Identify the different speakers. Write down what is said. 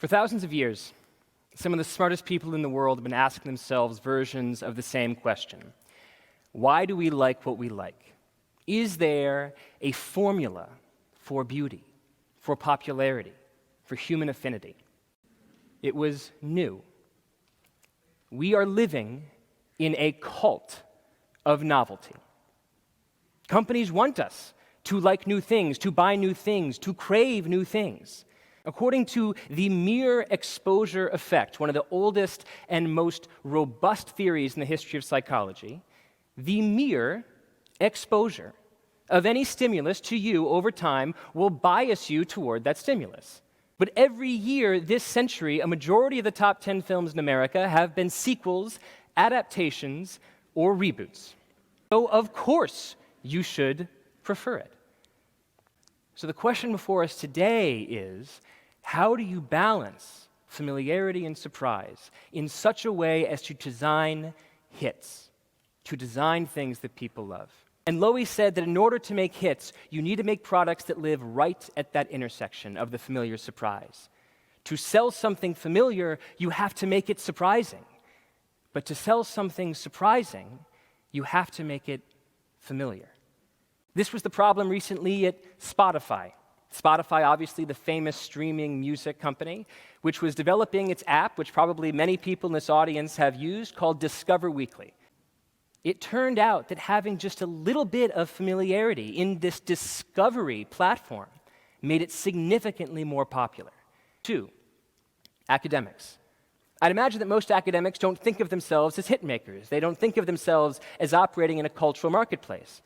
Speaker 1: For thousands of years, some of the smartest people in the world have been asking themselves versions of the same question. Why do we like what we like? Is there a formula for beauty, for popularity, for human affinity? It was new. We are living in a cult of novelty. Companies want us to like new things, to buy new things, to crave new things. According to the mere exposure effect, one of the oldest and most robust theories in the history of psychology, the mere exposure of any stimulus to you over time will bias you toward that stimulus. But every year this century, a majority of the top 10 films in America have been sequels, adaptations, or reboots. So of course you should prefer it. So the question before us today is, how do you balance familiarity and surprise in such a way as to design hits, to design things that people love? And Lowy said that in order to make hits, you need to make products that live right at that intersection of the familiar surprise. To sell something familiar, you have to make it surprising. But to sell something surprising, you have to make it familiar. This was the problem recently at Spotify. Spotify, obviously the famous streaming music company, which was developing its app, which probably many people in this audience have used, called Discover Weekly. It turned out that having just a little bit of familiarity in this discovery platform made it significantly more popular. 2, academics. I'd imagine that most academics don't think of themselves as hit makers. They don't think of themselves as operating in a cultural marketplace.